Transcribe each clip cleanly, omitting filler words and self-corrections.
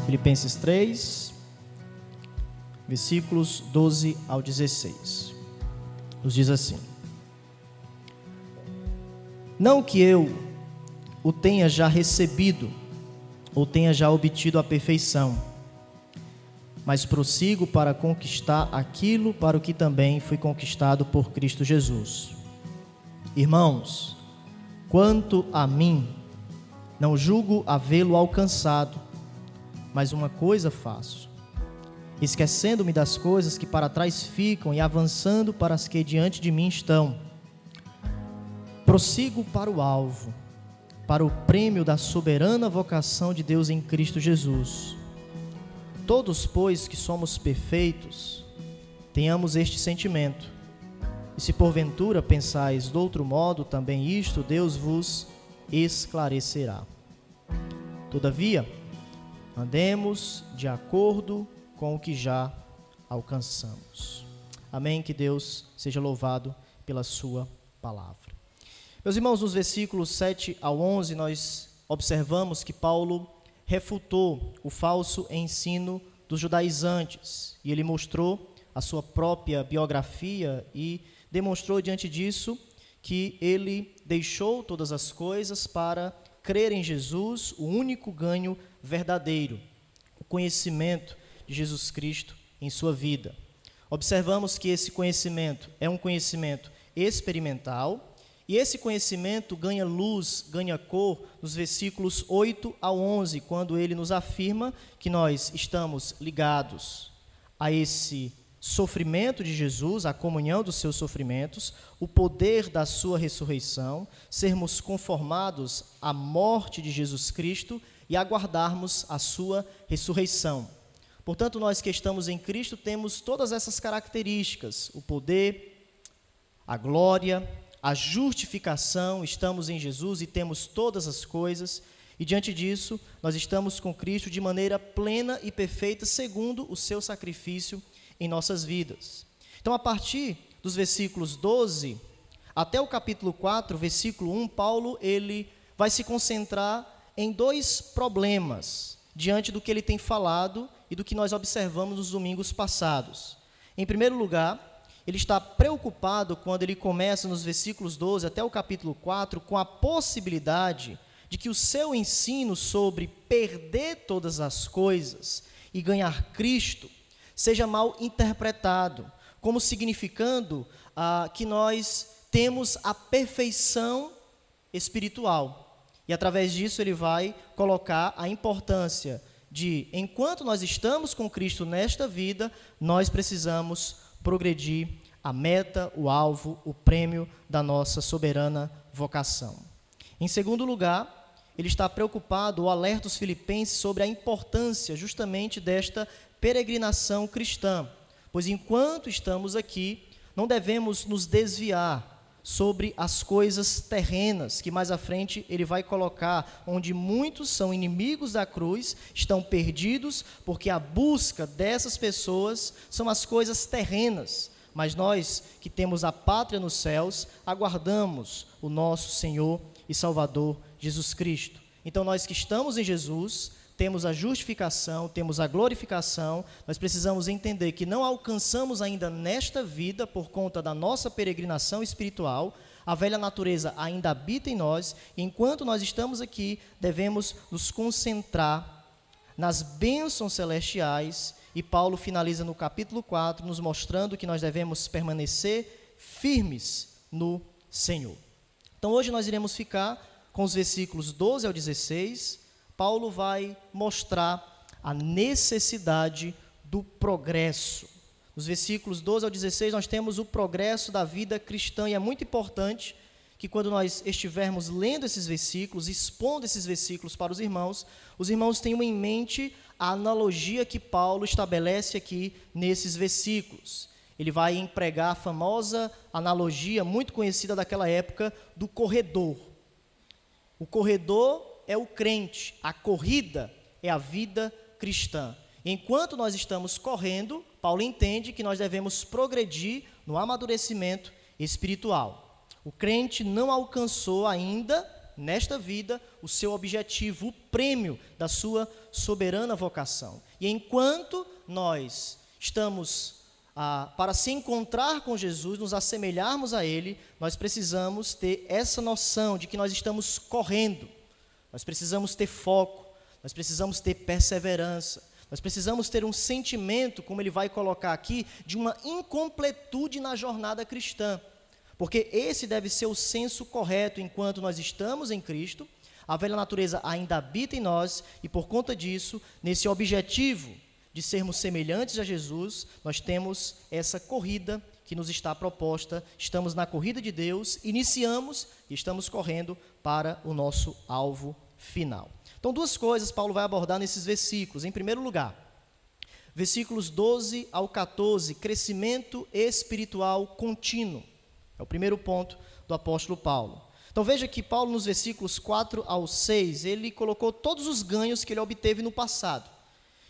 Filipenses 3, versículos 12 ao 16. Nos diz assim: Não que eu o tenha já recebido, ou tenha já obtido a perfeição, mas prossigo para conquistar aquilo para o que também fui conquistado por Cristo Jesus. Irmãos, quanto a mim, não julgo havê-lo alcançado, mas uma coisa faço, esquecendo-me das coisas que para trás ficam e avançando para as que diante de mim estão. Prossigo para o alvo, para o prêmio da soberana vocação de Deus em Cristo Jesus. Todos, pois, que somos perfeitos, tenhamos este sentimento. E se porventura pensais de outro modo, também isto Deus vos esclarecerá. Todavia, andemos de acordo com o que já alcançamos. Amém? Que Deus seja louvado pela sua palavra. Meus irmãos, nos versículos 7 ao 11, nós observamos que Paulo refutou o falso ensino dos judaizantes, e ele mostrou a sua própria biografia e demonstrou diante disso que ele deixou todas as coisas para crer em Jesus, o único ganho verdadeiro, o conhecimento de Jesus Cristo em sua vida. Observamos que esse conhecimento é um conhecimento experimental, e esse conhecimento ganha luz, ganha cor nos versículos 8 ao 11, quando ele nos afirma que nós estamos ligados a esse sofrimento de Jesus, a comunhão dos seus sofrimentos, o poder da sua ressurreição, sermos conformados à morte de Jesus Cristo e aguardarmos a sua ressurreição. Portanto, nós que estamos em Cristo temos todas essas características: o poder, a glória, a justificação. Estamos em Jesus e temos todas as coisas, e diante disso, nós estamos com Cristo de maneira plena e perfeita, segundo o seu sacrifício em nossas vidas. Então, a partir dos versículos 12 até o capítulo 4, versículo 1, Paulo ele vai se concentrar em dois problemas diante do que ele tem falado e do que nós observamos nos domingos passados. Em primeiro lugar, ele está preocupado quando ele começa nos versículos 12 até o capítulo 4 com a possibilidade de que o seu ensino sobre perder todas as coisas e ganhar Cristo seja mal interpretado, como significando que nós temos a perfeição espiritual. E através disso ele vai colocar a importância de, enquanto nós estamos com Cristo nesta vida, nós precisamos progredir a meta, o alvo, o prêmio da nossa soberana vocação. Em segundo lugar, ele está preocupado, ou alerta os filipenses sobre a importância justamente desta peregrinação cristã, pois enquanto estamos aqui, não devemos nos desviar sobre as coisas terrenas, que mais à frente ele vai colocar, onde muitos são inimigos da cruz, estão perdidos, porque a busca dessas pessoas são as coisas terrenas, mas nós que temos a pátria nos céus, aguardamos o nosso Senhor e Salvador Jesus Cristo. Então nós que estamos em Jesus, temos a justificação, temos a glorificação, nós precisamos entender que não alcançamos ainda nesta vida, por conta da nossa peregrinação espiritual, a velha natureza ainda habita em nós, e enquanto nós estamos aqui, devemos nos concentrar nas bênçãos celestiais, e Paulo finaliza no capítulo 4, nos mostrando que nós devemos permanecer firmes no Senhor. Então hoje nós iremos ficar com os versículos 12 ao 16, Paulo vai mostrar a necessidade do progresso. Nos versículos 12 ao 16, nós temos o progresso da vida cristã, e é muito importante que quando nós estivermos lendo esses versículos, expondo esses versículos para os irmãos tenham em mente a analogia que Paulo estabelece aqui nesses versículos. Ele vai empregar a famosa analogia, muito conhecida daquela época, do corredor. O corredor é o crente, a corrida é a vida cristã. Enquanto nós estamos correndo, Paulo entende que nós devemos progredir no amadurecimento espiritual. O crente não alcançou ainda nesta vida, o seu objetivo, o prêmio da sua soberana vocação. E enquanto nós estamos para se encontrar com Jesus, nos assemelharmos a Ele, nós precisamos ter essa noção de que nós estamos correndo, nós precisamos ter foco, nós precisamos ter perseverança, nós precisamos ter um sentimento, como ele vai colocar aqui, de uma incompletude na jornada cristã, porque esse deve ser o senso correto enquanto nós estamos em Cristo, a velha natureza ainda habita em nós e por conta disso, nesse objetivo de sermos semelhantes a Jesus, nós temos essa corrida que nos está proposta, estamos na corrida de Deus, iniciamos e estamos correndo para o nosso alvo final. Então, duas coisas Paulo vai abordar nesses versículos. Em primeiro lugar, versículos 12 ao 14, crescimento espiritual contínuo. É o primeiro ponto do apóstolo Paulo. Então, veja que Paulo, nos versículos 4 ao 6, ele colocou todos os ganhos que ele obteve no passado.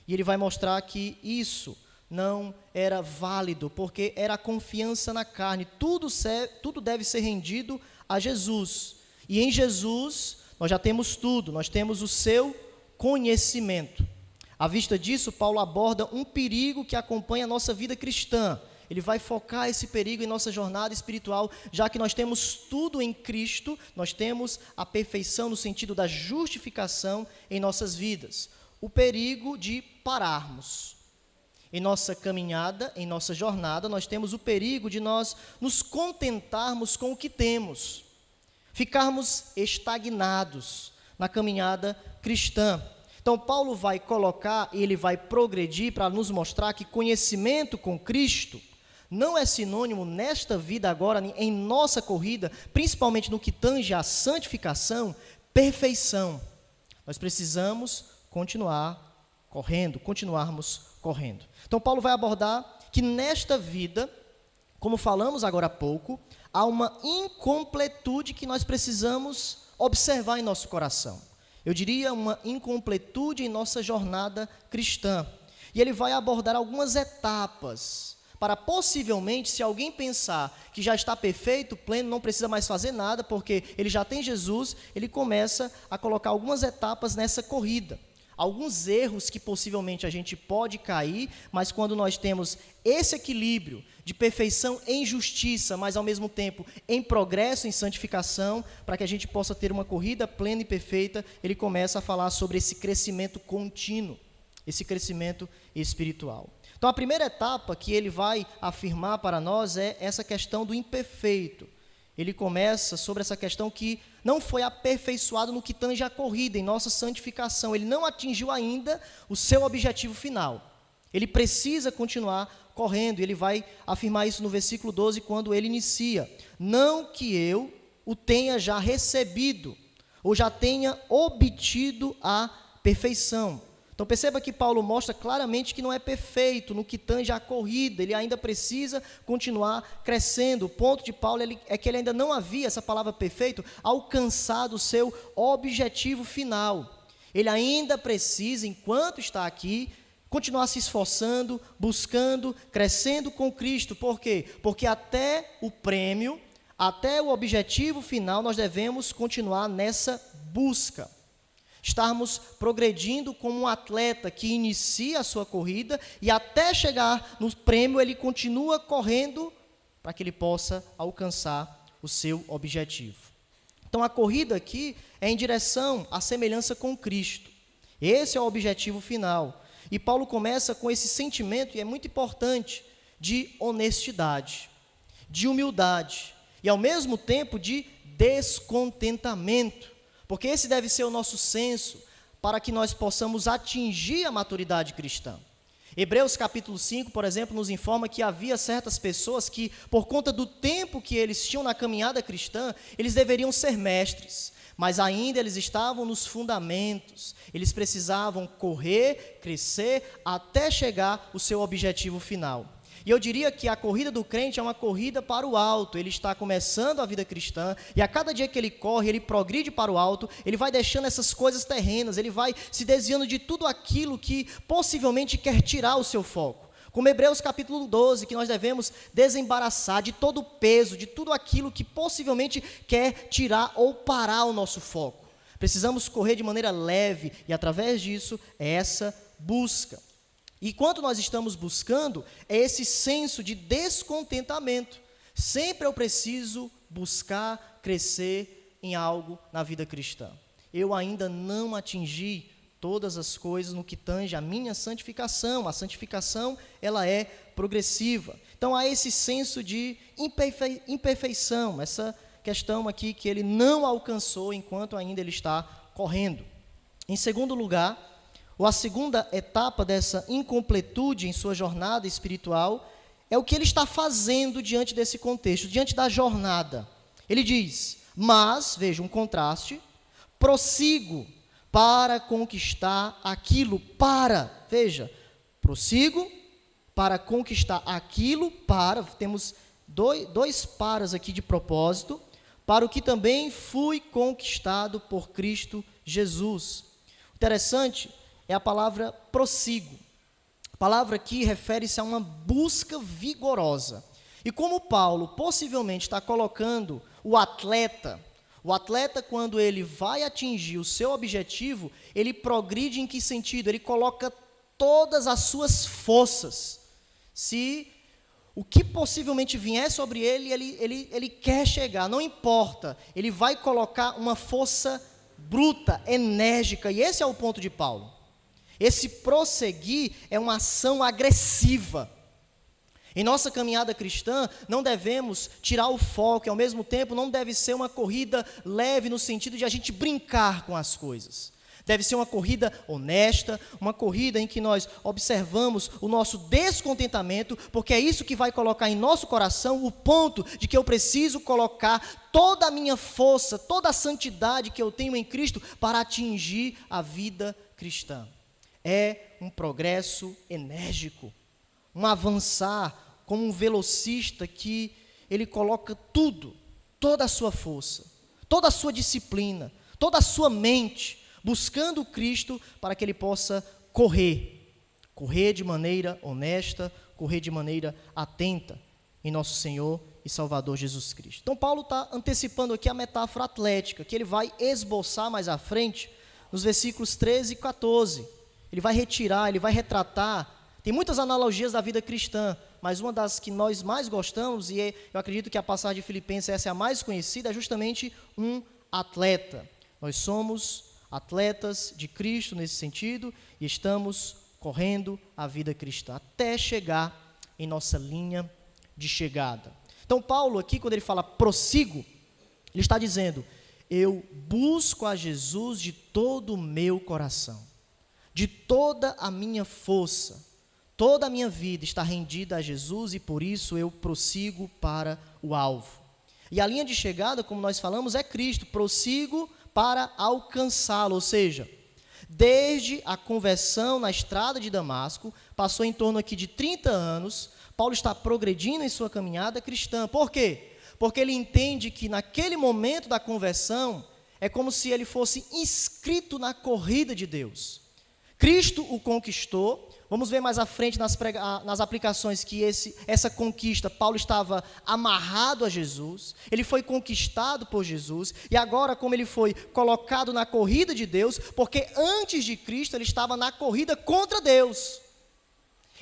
E ele vai mostrar que isso não era válido, porque era a confiança na carne. Tudo deve ser rendido a Jesus. E em Jesus, nós já temos tudo, nós temos o seu conhecimento. À vista disso, Paulo aborda um perigo que acompanha a nossa vida cristã. Ele vai focar esse perigo em nossa jornada espiritual, já que nós temos tudo em Cristo, nós temos a perfeição no sentido da justificação em nossas vidas. O perigo de pararmos. Em nossa caminhada, em nossa jornada, nós temos o perigo de nós nos contentarmos com o que temos, ficarmos estagnados na caminhada cristã. Então, Paulo vai colocar e ele vai progredir para nos mostrar que conhecimento com Cristo não é sinônimo nesta vida agora, em nossa corrida, principalmente no que tange à santificação, perfeição. Nós precisamos continuarmos correndo. Então, Paulo vai abordar que nesta vida, como falamos agora há pouco, há uma incompletude que nós precisamos observar em nosso coração. Eu diria uma incompletude em nossa jornada cristã. E ele vai abordar algumas etapas para possivelmente, se alguém pensar que já está perfeito, pleno, não precisa mais fazer nada, porque ele já tem Jesus, ele começa a colocar algumas etapas nessa corrida. Alguns erros que possivelmente a gente pode cair, mas quando nós temos esse equilíbrio de perfeição em justiça, mas ao mesmo tempo em progresso, em santificação, para que a gente possa ter uma corrida plena e perfeita, ele começa a falar sobre esse crescimento contínuo, esse crescimento espiritual. Então, a primeira etapa que ele vai afirmar para nós é essa questão do imperfeito. Ele começa sobre essa questão que não foi aperfeiçoado no que tange a corrida, em nossa santificação. Ele não atingiu ainda o seu objetivo final. Ele precisa continuar correndo, e ele vai afirmar isso no versículo 12, quando ele inicia. Não que eu o tenha já recebido, ou já tenha obtido a perfeição. Então perceba que Paulo mostra claramente que não é perfeito no que tange à corrida, ele ainda precisa continuar crescendo. O ponto de Paulo é que ele ainda não havia, essa palavra perfeito, alcançado o seu objetivo final. Ele ainda precisa, enquanto está aqui, continuar se esforçando, buscando, crescendo com Cristo. Por quê? Porque até o prêmio, até o objetivo final, nós devemos continuar nessa busca. Estarmos progredindo como um atleta que inicia a sua corrida e até chegar no prêmio ele continua correndo para que ele possa alcançar o seu objetivo. Então a corrida aqui é em direção à semelhança com Cristo. Esse é o objetivo final. E Paulo começa com esse sentimento, e é muito importante, de honestidade, de humildade e ao mesmo tempo de descontentamento. Porque esse deve ser o nosso senso para que nós possamos atingir a maturidade cristã. Hebreus capítulo 5, por exemplo, nos informa que havia certas pessoas que, por conta do tempo que eles tinham na caminhada cristã, eles deveriam ser mestres, mas ainda eles estavam nos fundamentos, eles precisavam correr, crescer, até chegar ao seu objetivo final. E eu diria que a corrida do crente é uma corrida para o alto. Ele está começando a vida cristã e a cada dia que ele corre, ele progride para o alto, ele vai deixando essas coisas terrenas, ele vai se desviando de tudo aquilo que possivelmente quer tirar o seu foco. Como Hebreus capítulo 12, que nós devemos desembaraçar de todo o peso, de tudo aquilo que possivelmente quer tirar ou parar o nosso foco. Precisamos correr de maneira leve e através disso é essa busca. E enquanto nós estamos buscando, é esse senso de descontentamento. Sempre eu preciso buscar crescer em algo na vida cristã. Eu ainda não atingi todas as coisas no que tange a minha santificação. A santificação, ela é progressiva. Então, há esse senso de imperfeição, essa questão aqui que ele não alcançou enquanto ainda ele está correndo. Em segundo lugar, ou a segunda etapa dessa incompletude em sua jornada espiritual, é o que ele está fazendo diante desse contexto, diante da jornada. Ele diz, mas, veja um contraste, prossigo para conquistar aquilo, prossigo para conquistar aquilo, temos dois paras aqui de propósito, para o que também fui conquistado por Cristo Jesus. O interessante é a palavra prossigo. A palavra aqui refere-se a uma busca vigorosa. E como Paulo possivelmente está colocando o atleta, quando ele vai atingir o seu objetivo, ele progride em que sentido? Ele coloca todas as suas forças. Se o que possivelmente vier sobre ele quer chegar, não importa. Ele vai colocar uma força bruta, enérgica, e esse é o ponto de Paulo. Esse prosseguir é uma ação agressiva. Em nossa caminhada cristã, não devemos tirar o foco, e ao mesmo tempo não deve ser uma corrida leve no sentido de a gente brincar com as coisas. Deve ser uma corrida honesta, uma corrida em que nós observamos o nosso descontentamento, porque é isso que vai colocar em nosso coração o ponto de que eu preciso colocar toda a minha força, toda a santidade que eu tenho em Cristo para atingir a vida cristã. É um progresso enérgico, um avançar como um velocista que ele coloca tudo, toda a sua força, toda a sua disciplina, toda a sua mente, buscando Cristo para que ele possa correr de maneira honesta, correr de maneira atenta em nosso Senhor e Salvador Jesus Cristo. Então Paulo está antecipando aqui a metáfora atlética, que ele vai esboçar mais à frente, nos versículos 13 e 14. Ele vai retirar, ele vai retratar. Tem muitas analogias da vida cristã, mas uma das que nós mais gostamos, e eu acredito que a passagem de Filipenses, essa é a mais conhecida, é justamente um atleta. Nós somos atletas de Cristo nesse sentido, e estamos correndo a vida cristã, até chegar em nossa linha de chegada. Então Paulo aqui, quando ele fala prossigo, ele está dizendo, eu busco a Jesus de todo o meu coração, de toda a minha força, toda a minha vida está rendida a Jesus e por isso eu prossigo para o alvo. E a linha de chegada, como nós falamos, é Cristo, prossigo para alcançá-lo, ou seja, desde a conversão na estrada de Damasco, passou em torno aqui de 30 anos, Paulo está progredindo em sua caminhada cristã. Por quê? Porque ele entende que naquele momento da conversão, é como se ele fosse inscrito na corrida de Deus. Cristo o conquistou. Vamos ver mais à frente nas aplicações que essa conquista, Paulo estava amarrado a Jesus, ele foi conquistado por Jesus, e agora como ele foi colocado na corrida de Deus, porque antes de Cristo ele estava na corrida contra Deus.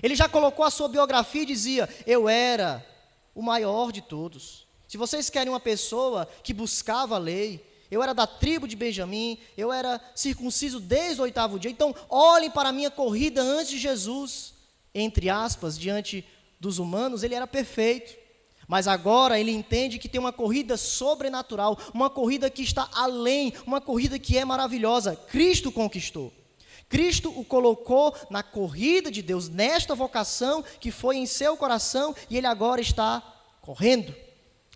Ele já colocou a sua biografia e dizia, eu era o maior de todos. Se vocês querem uma pessoa que buscava a lei, eu era da tribo de Benjamim, eu era circunciso desde o 8º dia, então olhem para a minha corrida antes de Jesus, entre aspas, diante dos humanos, ele era perfeito, mas agora ele entende que tem uma corrida sobrenatural, uma corrida que está além, uma corrida que é maravilhosa. Cristo conquistou, Cristo o colocou na corrida de Deus, nesta vocação que foi em seu coração, e ele agora está correndo,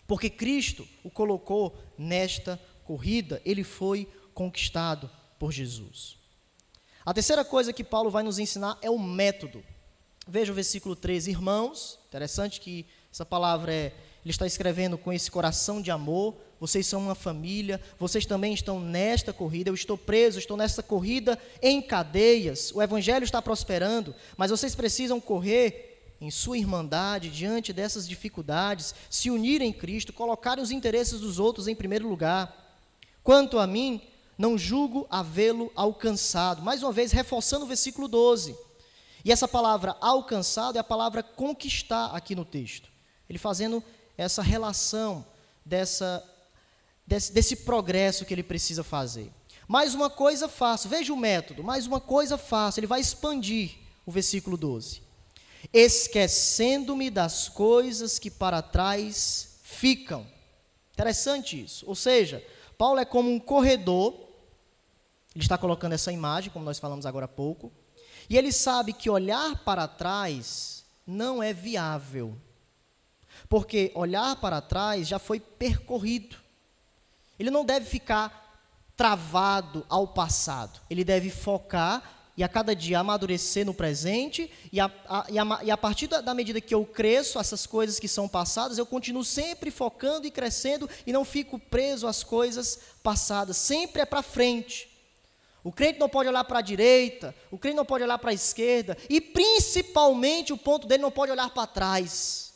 porque Cristo o colocou nesta corrida, ele foi conquistado por Jesus. A terceira coisa que Paulo vai nos ensinar é o método. Veja o versículo 13, irmãos, interessante que essa palavra ele está escrevendo com esse coração de amor, vocês são uma família, vocês também estão nesta corrida, eu estou preso, estou nesta corrida em cadeias, o evangelho está prosperando, mas vocês precisam correr em sua irmandade, diante dessas dificuldades, se unirem em Cristo, colocarem os interesses dos outros em primeiro lugar. Quanto a mim, não julgo havê-lo alcançado. Mais uma vez, reforçando o versículo 12. E essa palavra alcançado é a palavra conquistar aqui no texto. Ele fazendo essa relação desse progresso que ele precisa fazer. Mais uma coisa faço, veja o método, mais uma coisa faço, ele vai expandir o versículo 12. Esquecendo-me das coisas que para trás ficam. Interessante isso, ou seja, Paulo é como um corredor, ele está colocando essa imagem, como nós falamos agora há pouco, e ele sabe que olhar para trás não é viável, porque olhar para trás já foi percorrido. Ele não deve ficar travado ao passado, ele deve focar e a cada dia amadurecer no presente, e a partir da medida que eu cresço, essas coisas que são passadas, eu continuo sempre focando e crescendo, e não fico preso às coisas passadas, sempre é para frente. O crente não pode olhar para a direita, o crente não pode olhar para a esquerda, e principalmente o ponto dele não pode olhar para trás.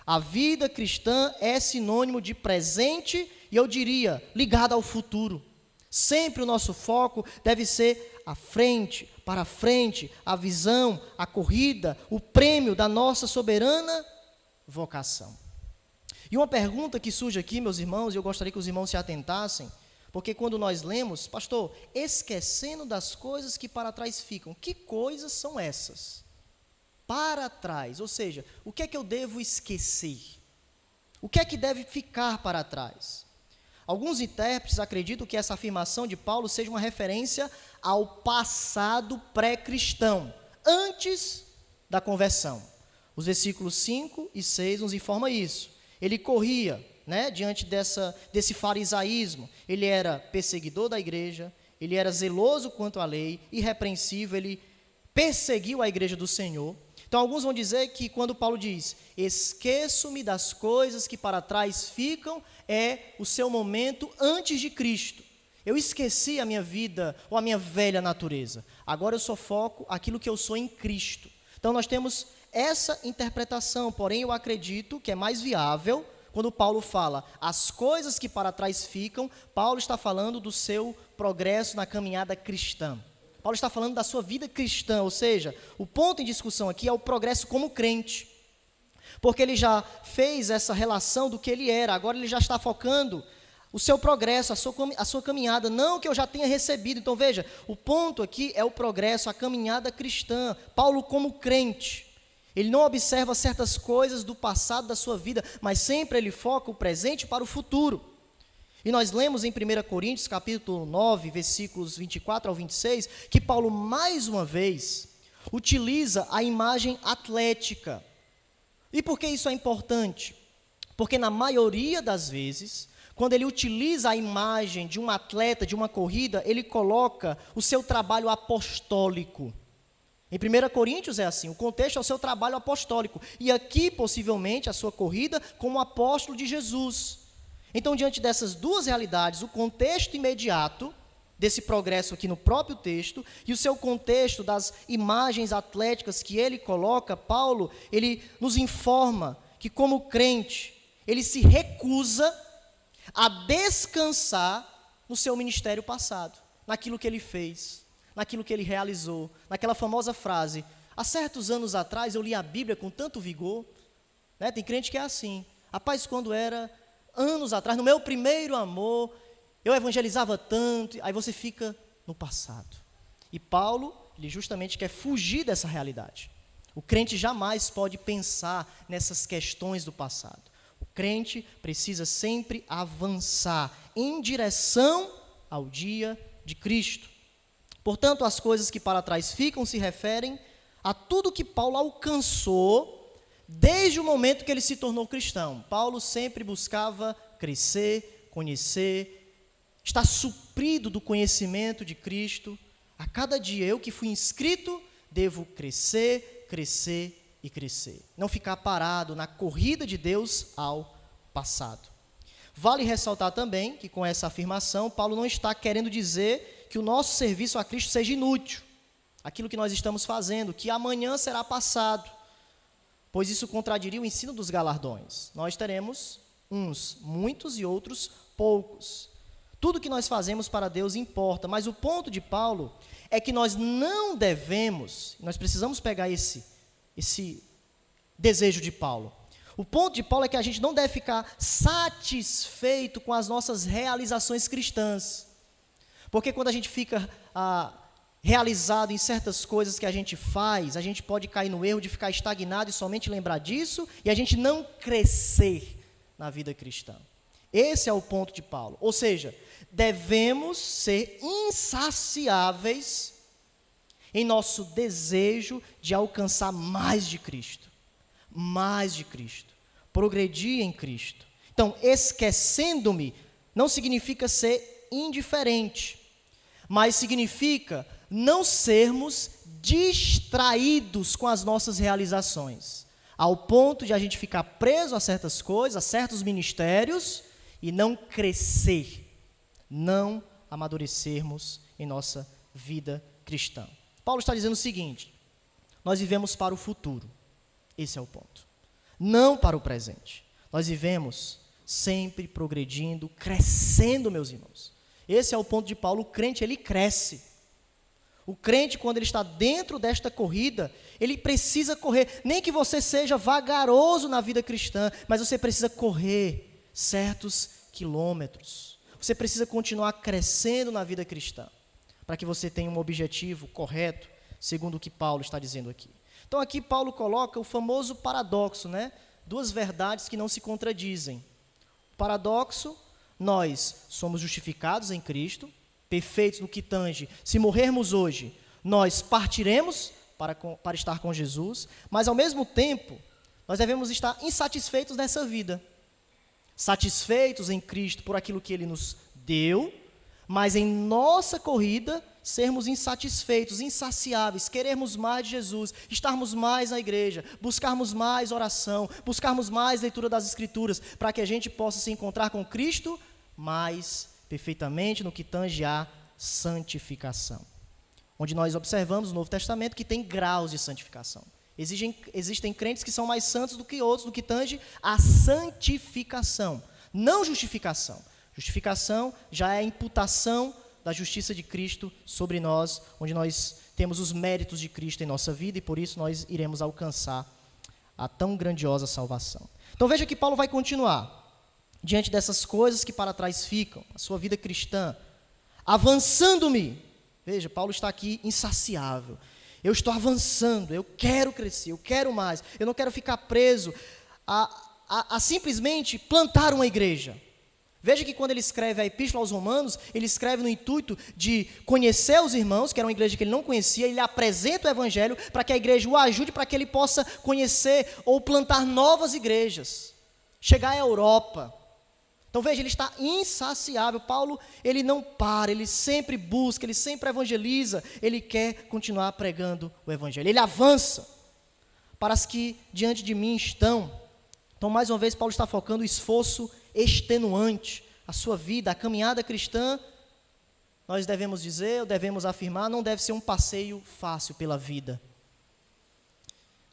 A vida cristã é sinônimo de presente, e eu diria, ligado ao futuro. Sempre o nosso foco deve ser à frente, para frente, a visão, a corrida, o prêmio da nossa soberana vocação. E uma pergunta que surge aqui, meus irmãos, e eu gostaria que os irmãos se atentassem, porque quando nós lemos, pastor, esquecendo das coisas que para trás ficam, que coisas são essas? Para trás, ou seja, o que é que eu devo esquecer? O que é que deve ficar para trás? Alguns intérpretes acreditam que essa afirmação de Paulo seja uma referência ao passado pré-cristão, antes da conversão. Os versículos 5 e 6 nos informam isso. Ele corria, diante desse farisaísmo, ele era perseguidor da igreja, ele era zeloso quanto à lei, irrepreensível, ele perseguiu a igreja do Senhor. Então, alguns vão dizer que quando Paulo diz, esqueço-me das coisas que para trás ficam, é o seu momento antes de Cristo. Eu esqueci a minha vida, ou a minha velha natureza. Agora eu só foco aquilo que eu sou em Cristo. Então, nós temos essa interpretação, porém eu acredito que é mais viável, quando Paulo fala, as coisas que para trás ficam, Paulo está falando do seu progresso na caminhada cristã. Paulo está falando da sua vida cristã, ou seja, o ponto em discussão aqui é o progresso como crente, porque ele já fez essa relação do que ele era, agora ele já está focando o seu progresso, a sua caminhada, não que eu já tenha recebido. Então veja, o ponto aqui é o progresso, a caminhada cristã. Paulo como crente, ele não observa certas coisas do passado da sua vida, mas sempre ele foca o presente para o futuro. E nós lemos em 1 Coríntios, capítulo 9, versículos 24 ao 26, que Paulo, mais uma vez, utiliza a imagem atlética. E por que isso é importante? Porque na maioria das vezes, quando ele utiliza a imagem de um atleta, de uma corrida, ele coloca o seu trabalho apostólico. Em 1 Coríntios é assim, o contexto é o seu trabalho apostólico. E aqui, possivelmente, a sua corrida como apóstolo de Jesus. Então, diante dessas duas realidades, o contexto imediato desse progresso aqui no próprio texto e o seu contexto das imagens atléticas que ele coloca, Paulo, ele nos informa que como crente, ele se recusa a descansar no seu ministério passado, naquilo que ele fez, naquilo que ele realizou, naquela famosa frase, há certos anos atrás eu li a Bíblia com tanto vigor, Tem crente que é assim, rapaz, quando era anos atrás, no meu primeiro amor, eu evangelizava tanto, aí você fica no passado. E Paulo, ele justamente quer fugir dessa realidade. O crente jamais pode pensar nessas questões do passado. O crente precisa sempre avançar em direção ao dia de Cristo. Portanto, as coisas que para trás ficam se referem a tudo que Paulo alcançou desde o momento que ele se tornou cristão. Paulo sempre buscava crescer, conhecer, estar suprido do conhecimento de Cristo. A cada dia, eu que fui inscrito, devo crescer, crescer e crescer. Não ficar parado na corrida de Deus ao passado. Vale ressaltar também que com essa afirmação, Paulo não está querendo dizer que o nosso serviço a Cristo seja inútil. Aquilo que nós estamos fazendo, que amanhã será passado. pois isso contradiria o ensino dos galardões. Nós teremos uns muitos e outros poucos. Tudo que nós fazemos para Deus importa, mas o ponto de Paulo é que nós não devemos, nós precisamos pegar esse desejo de Paulo. O ponto de Paulo é que a gente não deve ficar satisfeito com as nossas realizações cristãs. Porque quando a gente fica realizado em certas coisas que a gente faz, a gente pode cair no erro de ficar estagnado e somente lembrar disso, e a gente não crescer na vida cristã. Esse é o ponto de Paulo. Ou seja, devemos ser insaciáveis em nosso desejo de alcançar mais de Cristo. Mais de Cristo. Progredir em Cristo. Então, esquecendo-me não significa ser indiferente, mas significa não sermos distraídos com as nossas realizações, ao ponto de a gente ficar preso a certas coisas, a certos ministérios, e não crescer, não amadurecermos em nossa vida cristã. Paulo está dizendo o seguinte: nós vivemos para o futuro, esse é o ponto, não para o presente. Nós vivemos sempre progredindo, crescendo, meus irmãos. Esse é o ponto de Paulo. O crente, ele cresce. O crente, quando ele está dentro desta corrida, ele precisa correr, nem que você seja vagaroso na vida cristã, mas você precisa correr certos quilômetros. Você precisa continuar crescendo na vida cristã, para que você tenha um objetivo correto, segundo o que Paulo está dizendo aqui. Então aqui Paulo coloca o famoso paradoxo, né? Duas verdades que não se contradizem. O paradoxo: nós somos justificados em Cristo, perfeitos no que tange. Se morrermos hoje, nós partiremos para estar com Jesus, mas ao mesmo tempo, nós devemos estar insatisfeitos nessa vida. Satisfeitos em Cristo por aquilo que Ele nos deu, mas em nossa corrida, sermos insatisfeitos, insaciáveis, querermos mais de Jesus, estarmos mais na igreja, buscarmos mais oração, buscarmos mais leitura das Escrituras, para que a gente possa se encontrar com Cristo mais perfeitamente no que tange à santificação. Onde nós observamos no Novo Testamento que tem graus de santificação. Existem crentes que são mais santos do que outros no que tange à santificação, não justificação. Justificação já é a imputação da justiça de Cristo sobre nós, onde nós temos os méritos de Cristo em nossa vida e por isso nós iremos alcançar a tão grandiosa salvação. Então veja que Paulo vai continuar diante dessas coisas que para trás ficam, a sua vida cristã, avançando-me. Veja, Paulo está aqui insaciável. Eu estou avançando, eu quero crescer, eu quero mais, eu não quero ficar preso a simplesmente plantar uma igreja. Veja que quando ele escreve a Epístola aos Romanos, ele escreve no intuito de conhecer os irmãos, que era uma igreja que ele não conhecia, ele apresenta o Evangelho para que a igreja o ajude, para que ele possa conhecer ou plantar novas igrejas, chegar à Europa. Então veja, ele está insaciável. Paulo, ele não para, ele sempre busca, ele sempre evangeliza, ele quer continuar pregando o Evangelho, ele avança para as que diante de mim estão. Então mais uma vez Paulo está focando o esforço extenuante, a sua vida, a caminhada cristã, nós devemos dizer, ou devemos afirmar, não deve ser um passeio fácil pela vida.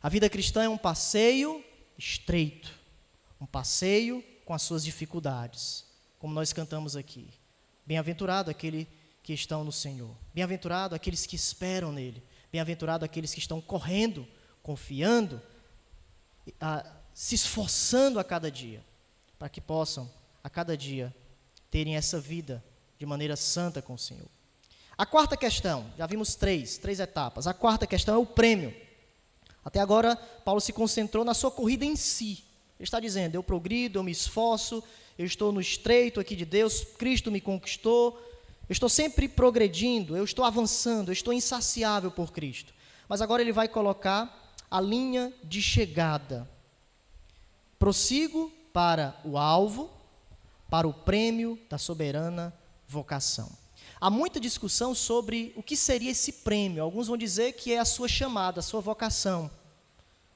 A vida cristã é um passeio estreito, um passeio com as suas dificuldades, como nós cantamos aqui. Bem-aventurado aquele que estão no Senhor, bem-aventurado aqueles que esperam nele, bem-aventurado aqueles que estão correndo, confiando, se esforçando a cada dia, para que possam, a cada dia, terem essa vida de maneira santa com o Senhor. A quarta questão, já vimos três etapas. A quarta questão é o prêmio. Até agora, Paulo se concentrou na sua corrida em si. Ele está dizendo, eu progrido, eu me esforço, eu estou no estreito aqui de Deus, Cristo me conquistou, eu estou sempre progredindo, eu estou avançando, eu estou insaciável por Cristo. Mas agora ele vai colocar a linha de chegada. Prossigo para o alvo, para o prêmio da soberana vocação. Há muita discussão sobre o que seria esse prêmio. Alguns vão dizer que é a sua chamada, a sua vocação.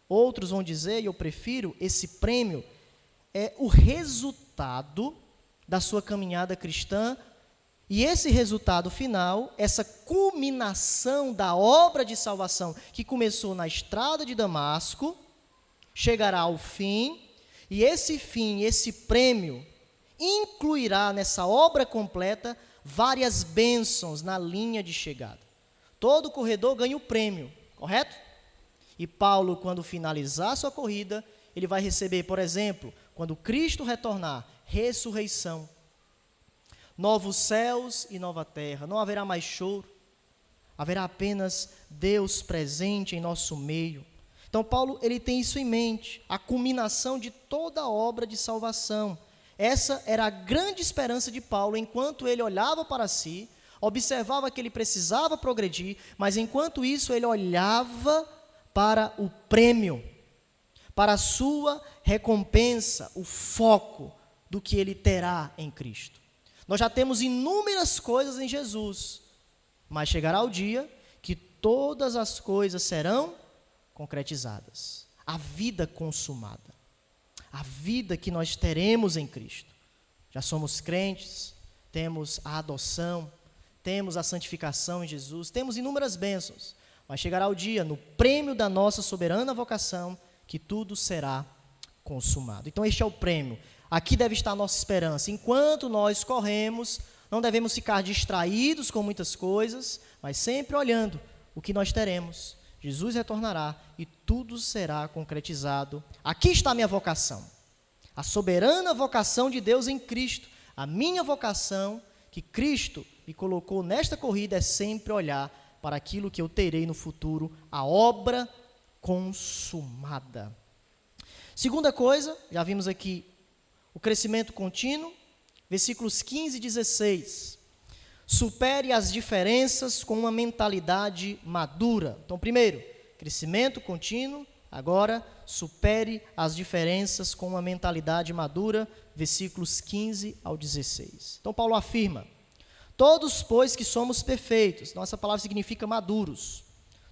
Outros vão dizer, e eu prefiro, esse prêmio é o resultado da sua caminhada cristã, e esse resultado final, essa culminação da obra de salvação que começou na estrada de Damasco, chegará ao fim, e esse fim, esse prêmio, incluirá nessa obra completa várias bênçãos na linha de chegada. Todo corredor ganha o prêmio, correto? E Paulo, quando finalizar sua corrida, ele vai receber, por exemplo, quando Cristo retornar, ressurreição, novos céus e nova terra. Não haverá mais choro, haverá apenas Deus presente em nosso meio. Então Paulo, ele tem isso em mente, a culminação de toda a obra de salvação. Essa era a grande esperança de Paulo, enquanto ele olhava para si, observava que ele precisava progredir, mas enquanto isso ele olhava para o prêmio, para a sua recompensa, o foco do que ele terá em Cristo. Nós já temos inúmeras coisas em Jesus, mas chegará o dia que todas as coisas serão concretizadas. A vida consumada, a vida que nós teremos em Cristo. Já somos crentes, temos a adoção, temos a santificação em Jesus, temos inúmeras bênçãos, mas chegará o dia, no prêmio da nossa soberana vocação, que tudo será consumado. Então este é o prêmio. Aqui deve estar a nossa esperança. Enquanto nós corremos, não devemos ficar distraídos com muitas coisas, mas sempre olhando o que nós teremos. Jesus retornará e tudo será concretizado. Aqui está a minha vocação, a soberana vocação de Deus em Cristo. A minha vocação, que Cristo me colocou nesta corrida, é sempre olhar para aquilo que eu terei no futuro, a obra consumada. Segunda coisa, já vimos aqui o crescimento contínuo, versículos 15 e 16. Supere as diferenças com uma mentalidade madura. Então, primeiro, crescimento contínuo. Agora, supere as diferenças com uma mentalidade madura, versículos 15 ao 16. Então, Paulo afirma: todos, pois, que somos perfeitos. Então, essa palavra significa maduros.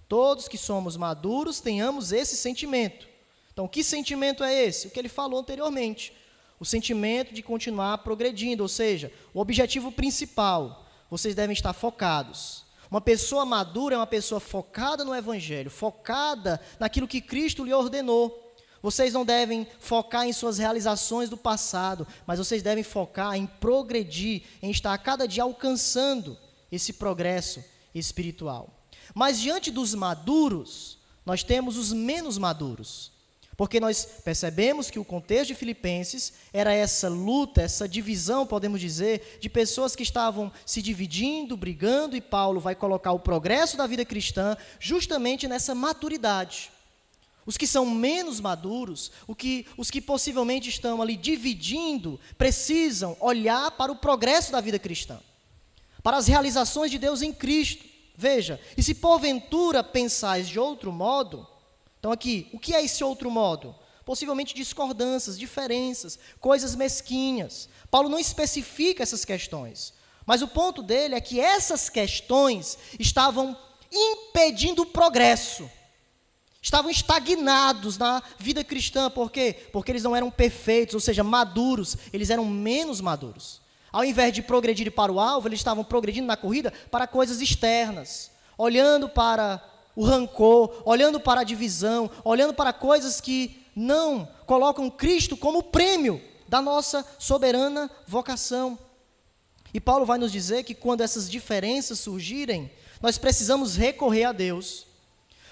Todos que somos maduros tenhamos esse sentimento. Então, que sentimento é esse? O que ele falou anteriormente. O sentimento de continuar progredindo, ou seja, o objetivo principal. Vocês devem estar focados. Uma pessoa madura é uma pessoa focada no Evangelho, focada naquilo que Cristo lhe ordenou. Vocês não devem focar em suas realizações do passado, mas vocês devem focar em progredir, em estar a cada dia alcançando esse progresso espiritual. Mas diante dos maduros, nós temos os menos maduros. Porque nós percebemos que o contexto de Filipenses era essa luta, essa divisão, podemos dizer, de pessoas que estavam se dividindo, brigando, e Paulo vai colocar o progresso da vida cristã justamente nessa maturidade. Os que são menos maduros, os que possivelmente estão ali dividindo, precisam olhar para o progresso da vida cristã, para as realizações de Deus em Cristo. Veja, e se porventura pensais de outro modo... Então aqui, o que é esse outro modo? Possivelmente discordâncias, diferenças, coisas mesquinhas. Paulo não especifica essas questões, mas o ponto dele é que essas questões estavam impedindo o progresso, estavam estagnados na vida cristã. Por quê? Porque eles não eram perfeitos, ou seja, maduros, eles eram menos maduros. Ao invés de progredir para o alvo, eles estavam progredindo na corrida para coisas externas, olhando para o rancor, olhando para a divisão, olhando para coisas que não colocam Cristo como prêmio da nossa soberana vocação. E Paulo vai nos dizer que quando essas diferenças surgirem, nós precisamos recorrer a Deus.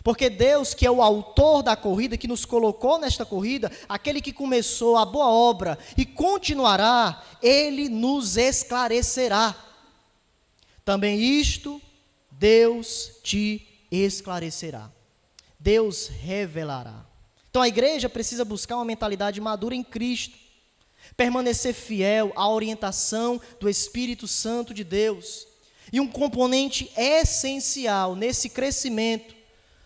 Porque Deus, que é o autor da corrida, que nos colocou nesta corrida, aquele que começou a boa obra e continuará, Ele nos esclarecerá. Também isto, Deus te esclarecerá. Deus revelará. Então a igreja precisa buscar uma mentalidade madura em Cristo, permanecer fiel à orientação do Espírito Santo de Deus. E um componente essencial nesse crescimento,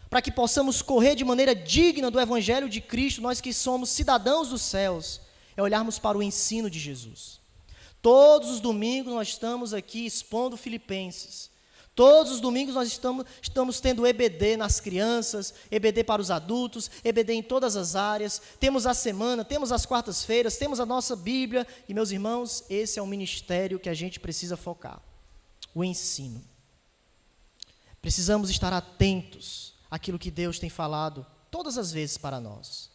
para que possamos correr de maneira digna do Evangelho de Cristo, nós que somos cidadãos dos céus, é olharmos para o ensino de Jesus. Todos os domingos nós estamos aqui expondo Filipenses. Todos os domingos nós estamos tendo EBD nas crianças, EBD para os adultos, EBD em todas as áreas. Temos a semana, temos as quartas-feiras, temos a nossa Bíblia. E, meus irmãos, esse é um ministério que a gente precisa focar. O ensino. Precisamos estar atentos àquilo que Deus tem falado todas as vezes para nós.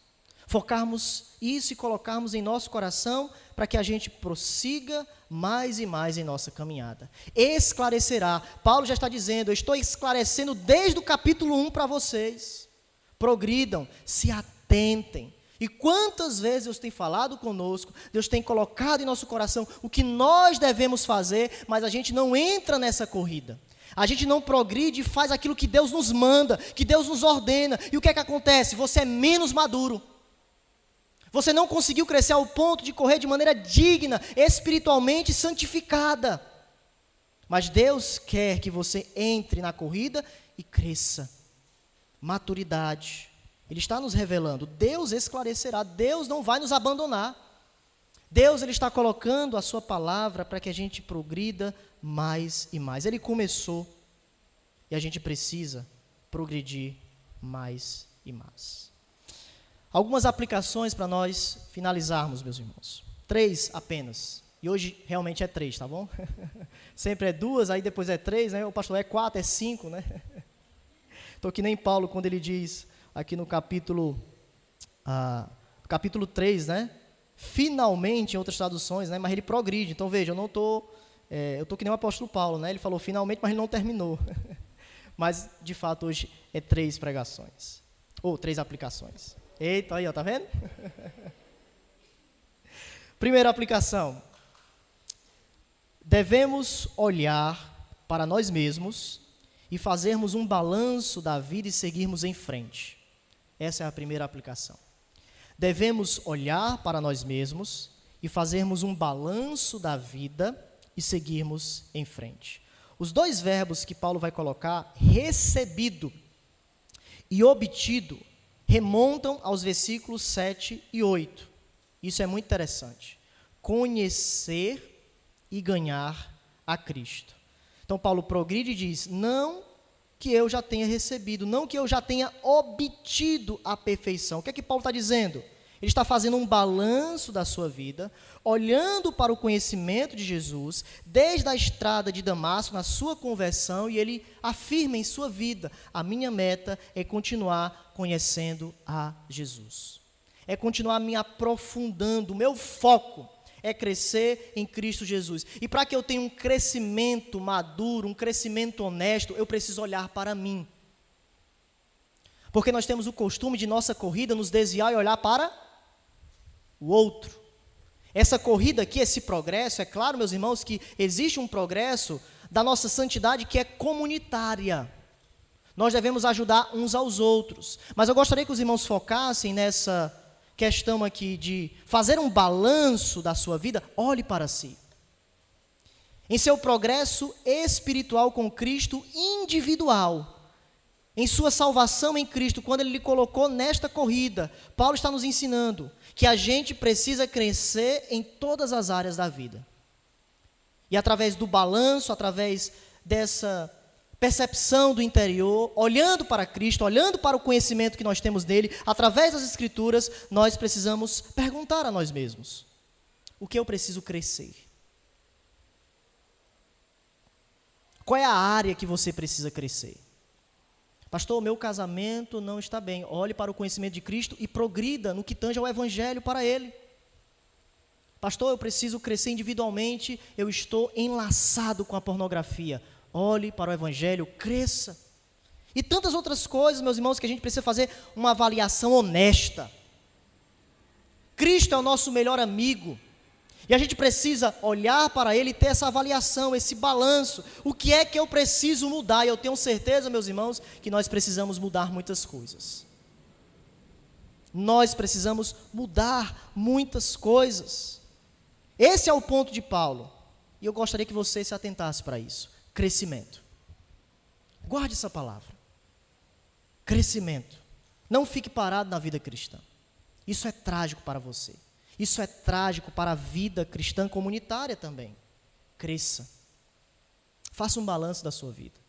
Focarmos isso e colocarmos em nosso coração para que a gente prossiga mais e mais em nossa caminhada. Esclarecerá. Paulo já está dizendo, eu estou esclarecendo desde o capítulo 1 para vocês. Progridam, se atentem. E quantas vezes Deus tem falado conosco, Deus tem colocado em nosso coração o que nós devemos fazer, mas a gente não entra nessa corrida. A gente não progride e faz aquilo que Deus nos manda, que Deus nos ordena. E o que é que acontece? Você é menos maduro. Você não conseguiu crescer ao ponto de correr de maneira digna, espiritualmente santificada. Mas Deus quer que você entre na corrida e cresça. Maturidade. Ele está nos revelando. Deus esclarecerá. Deus não vai nos abandonar. Deus, Ele está colocando a sua palavra para que a gente progrida mais e mais. Ele começou e a gente precisa progredir mais e mais. Algumas aplicações para nós finalizarmos, meus irmãos. 3 apenas. E hoje realmente é 3, tá bom? Sempre é 2, aí depois é 3, né? O pastor é 4, é 5, né? Estou que nem Paulo quando ele diz aqui no capítulo 3, né? Finalmente, em outras traduções, né? Mas ele progride. Então veja, eu estou que nem o apóstolo Paulo, né? Ele falou finalmente, mas ele não terminou. Mas de fato hoje é 3 pregações. Ou 3 aplicações. Eita, aí, ó, tá vendo? Primeira aplicação. Devemos olhar para nós mesmos e fazermos um balanço da vida e seguirmos em frente. Essa é a primeira aplicação. Devemos olhar para nós mesmos e fazermos um balanço da vida e seguirmos em frente. Os 2 verbos que Paulo vai colocar, recebido e obtido, remontam aos versículos 7 e 8. Isso é muito interessante. Conhecer e ganhar a Cristo. Então, Paulo progride e diz, não que eu já tenha recebido, não que eu já tenha obtido a perfeição. O que é que Paulo está dizendo? Ele está fazendo um balanço da sua vida, olhando para o conhecimento de Jesus, desde a estrada de Damasco, na sua conversão, e ele afirma em sua vida, a minha meta é continuar conhecendo a Jesus. É continuar me aprofundando, o meu foco é crescer em Cristo Jesus. E para que eu tenha um crescimento maduro, um crescimento honesto, eu preciso olhar para mim. Porque nós temos o costume de nossa corrida nos desviar e olhar para o outro. Essa corrida aqui, esse progresso, é claro, meus irmãos, que existe um progresso da nossa santidade que é comunitária. Nós devemos ajudar uns aos outros. Mas eu gostaria que os irmãos focassem nessa questão aqui de fazer um balanço da sua vida. Olhe para si. Em seu progresso espiritual com Cristo individual, em sua salvação em Cristo, quando Ele lhe colocou nesta corrida, Paulo está nos ensinando que a gente precisa crescer em todas as áreas da vida. E através do balanço, através dessa percepção do interior, olhando para Cristo, olhando para o conhecimento que nós temos dele, através das Escrituras, nós precisamos perguntar a nós mesmos: o que eu preciso crescer? Qual é a área que você precisa crescer? Pastor, o meu casamento não está bem. Olhe para o conhecimento de Cristo e progrida no que tange ao Evangelho para ele. Pastor, eu preciso crescer individualmente, eu estou enlaçado com a pornografia. Olhe para o Evangelho, cresça. E tantas outras coisas, meus irmãos, que a gente precisa fazer uma avaliação honesta. Cristo é o nosso melhor amigo. E a gente precisa olhar para Ele e ter essa avaliação, esse balanço. O que é que eu preciso mudar? E eu tenho certeza, meus irmãos, que nós precisamos mudar muitas coisas. Nós precisamos mudar muitas coisas. Esse é o ponto de Paulo. E eu gostaria que você se atentasse para isso. Crescimento. Guarde essa palavra. Crescimento. Não fique parado na vida cristã. Isso é trágico para você. Isso é trágico para a vida cristã comunitária também. Cresça. Faça um balanço da sua vida.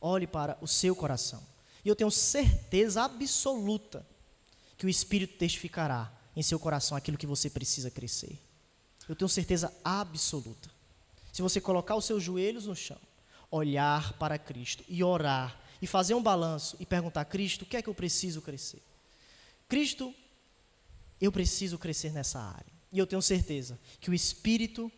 Olhe para o seu coração. E eu tenho certeza absoluta que o Espírito testificará em seu coração aquilo que você precisa crescer. Eu tenho certeza absoluta. Se você colocar os seus joelhos no chão, olhar para Cristo e orar, e fazer um balanço e perguntar: Cristo, o que é que eu preciso crescer? Cristo, Eu preciso crescer nessa área. E eu tenho certeza que o Espírito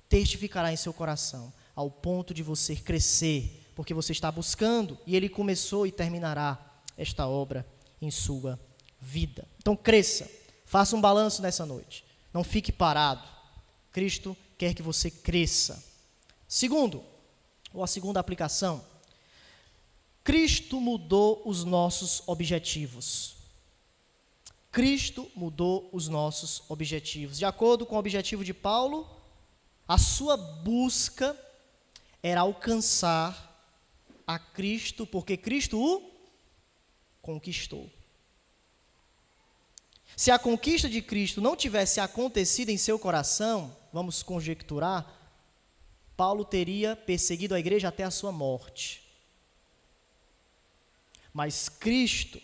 testificará em seu coração, ao ponto de você crescer, porque você está buscando, e Ele começou e terminará esta obra em sua vida. Então cresça, faça um balanço nessa noite, não fique parado. Cristo quer que você cresça. Segundo, ou a segunda aplicação, Cristo mudou os nossos objetivos. Cristo mudou os nossos objetivos. De acordo com o objetivo de Paulo, a sua busca era alcançar a Cristo, porque Cristo o conquistou. Se a conquista de Cristo não tivesse acontecido em seu coração, vamos conjecturar, Paulo teria perseguido a igreja até a sua morte. Mas Cristo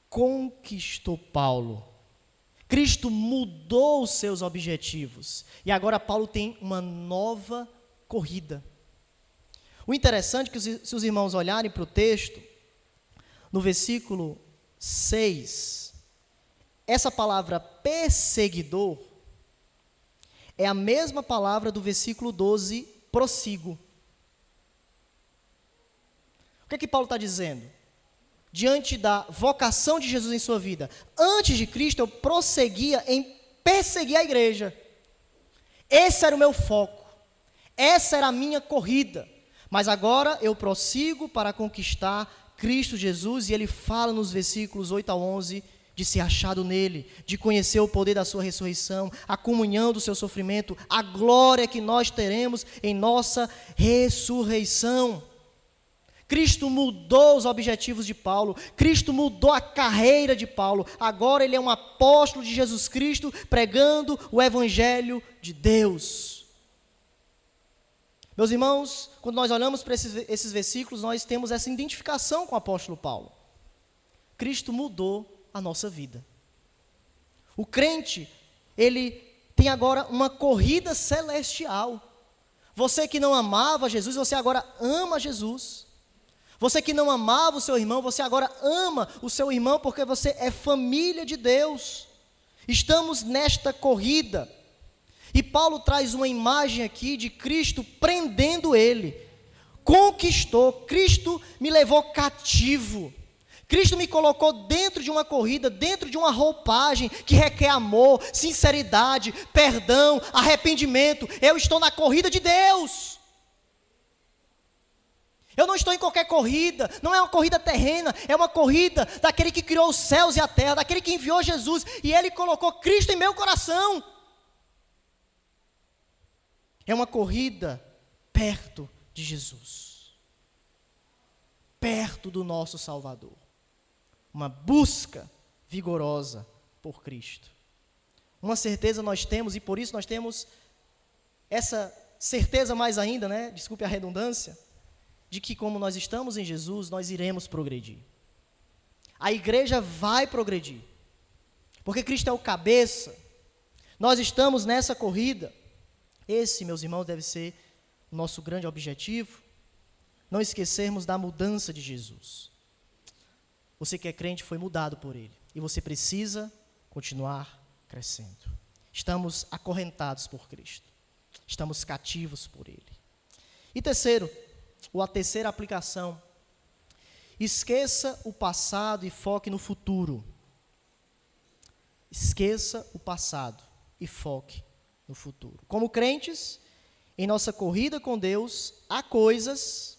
conquistou Paulo. Cristo mudou os seus objetivos. E agora Paulo tem uma nova corrida. O interessante é que se os irmãos olharem para o texto, no versículo 6, essa palavra perseguidor é a mesma palavra do versículo 12, prossigo. O que é que Paulo está dizendo? Diante da vocação de Jesus em sua vida, antes de Cristo eu prosseguia em perseguir a igreja. Esse era o meu foco, essa era a minha corrida. Mas agora eu prossigo para conquistar Cristo Jesus, e ele fala nos versículos 8 a 11, de ser achado nele, de conhecer o poder da sua ressurreição, a comunhão do seu sofrimento, a glória que nós teremos em nossa ressurreição. Cristo mudou os objetivos de Paulo, Cristo mudou a carreira de Paulo, agora ele é um apóstolo de Jesus Cristo, pregando o Evangelho de Deus. Meus irmãos, quando nós olhamos para esses versículos, nós temos essa identificação com o apóstolo Paulo. Cristo mudou a nossa vida. O crente, ele tem agora uma corrida celestial. Você que não amava Jesus, você agora ama Jesus. Você que não amava o seu irmão, você agora ama o seu irmão, porque você é família de Deus. Estamos nesta corrida. E Paulo traz uma imagem aqui de Cristo prendendo ele. Conquistou, Cristo me levou cativo. Cristo me colocou dentro de uma corrida, dentro de uma roupagem que requer amor, sinceridade, perdão, arrependimento. Eu estou na corrida de Deus. Eu não estou em qualquer corrida, não é uma corrida terrena, é uma corrida daquele que criou os céus e a terra, daquele que enviou Jesus, e ele colocou Cristo em meu coração. É uma corrida perto de Jesus, perto do nosso Salvador, uma busca vigorosa por Cristo. Uma certeza nós temos, e por isso nós temos essa certeza mais ainda, desculpe a redundância, de que como nós estamos em Jesus, nós iremos progredir. A igreja vai progredir, porque Cristo é o cabeça. Nós estamos nessa corrida. Esse, meus irmãos, deve ser o nosso grande objetivo, não esquecermos da mudança de Jesus. Você que é crente foi mudado por Ele, e você precisa continuar crescendo. Estamos acorrentados por Cristo, estamos cativos por Ele. E terceiro, ou a terceira aplicação, esqueça o passado e foque no futuro. Esqueça o passado e foque no futuro. Como crentes, em nossa corrida com Deus, há coisas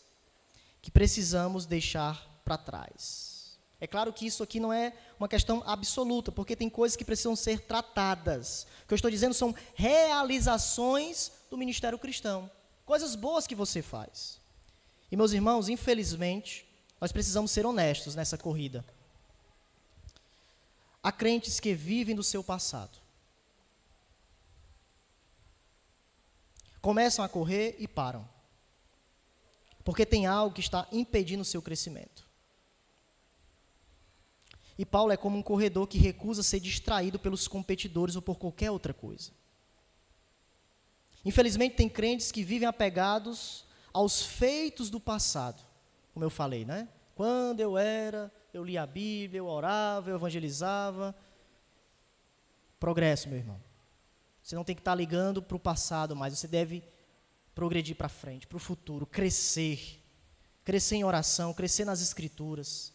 que precisamos deixar para trás. É claro que isso aqui não é uma questão absoluta, porque tem coisas que precisam ser tratadas. O que eu estou dizendo são realizações do ministério cristão, coisas boas que você faz. E, meus irmãos, infelizmente, nós precisamos ser honestos nessa corrida. Há crentes que vivem do seu passado. Começam a correr e param, porque tem algo que está impedindo o seu crescimento. E Paulo é como um corredor que recusa ser distraído pelos competidores ou por qualquer outra coisa. Infelizmente, tem crentes que vivem apegados aos feitos do passado, como eu falei, Quando eu lia a Bíblia, eu orava, eu evangelizava. progresso, meu irmão. Você não tem que estar ligando para o passado mais, você deve progredir para frente, para o futuro, crescer em oração, crescer nas Escrituras,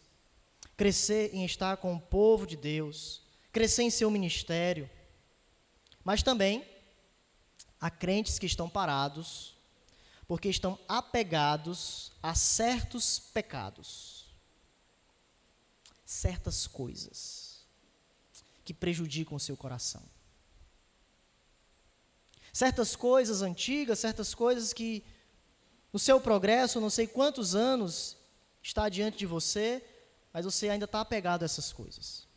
crescer em estar com o povo de Deus, crescer em seu ministério. Mas também há crentes que estão parados porque estão apegados a certos pecados, certas coisas que prejudicam o seu coração. Certas coisas antigas, certas coisas que no seu progresso, não sei quantos anos está diante de você, mas você ainda está apegado a essas coisas.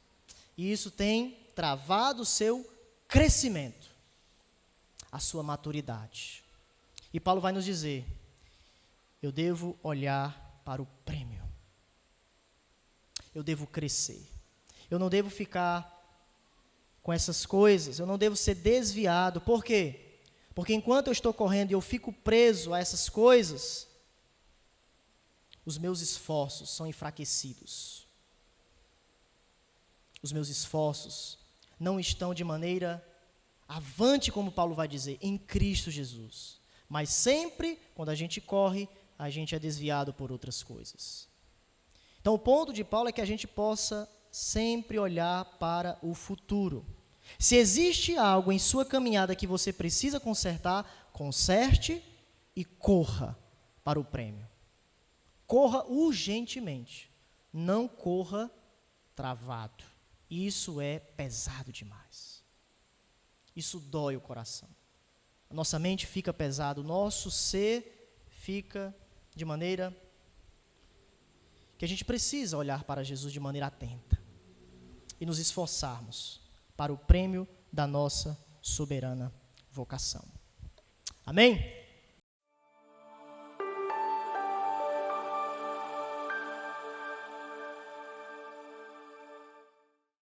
E isso tem travado o seu crescimento, a sua maturidade. E Paulo vai nos dizer, eu devo olhar para o prêmio. Eu devo crescer. Eu não devo ficar com essas coisas, eu não devo ser desviado. Por quê? Porque enquanto eu estou correndo e eu fico preso a essas coisas, os meus esforços são enfraquecidos. Os meus esforços não estão de maneira avante, como Paulo vai dizer, em Cristo Jesus. Mas sempre, quando a gente corre, a gente é desviado por outras coisas. Então, o ponto de Paulo é que a gente possa sempre olhar para o futuro. Se existe algo em sua caminhada que você precisa consertar, conserte e corra para o prêmio. Corra urgentemente, não corra travado. Isso é pesado demais. Isso dói o coração. A nossa mente fica pesada, o nosso ser fica de maneira que a gente precisa olhar para Jesus de maneira atenta e nos esforçarmos para o prêmio da nossa soberana vocação. Amém?